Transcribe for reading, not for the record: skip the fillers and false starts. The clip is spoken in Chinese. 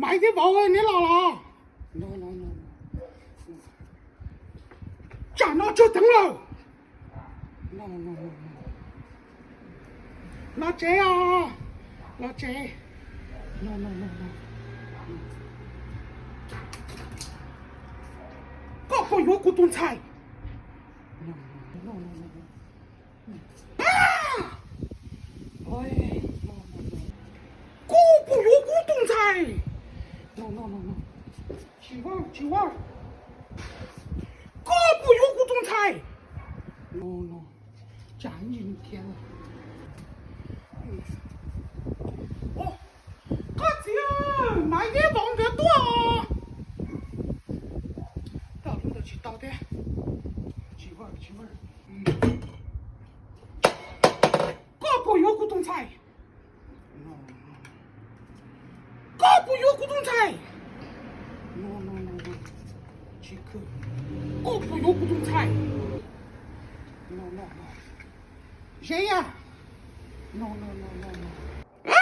买的包你拿了？no，站那就等了。no，拿这啊，拿这。no，搞不有股动财。no，啊！哎，股不有股动财。no，几万，股不有股动财。no，占阴天了。哦，哥子买的房子多啊！到路的去到的，几万。股不有股动财。股不有股动财。no，即刻，股不有股动财。no，谁呀？no，啊！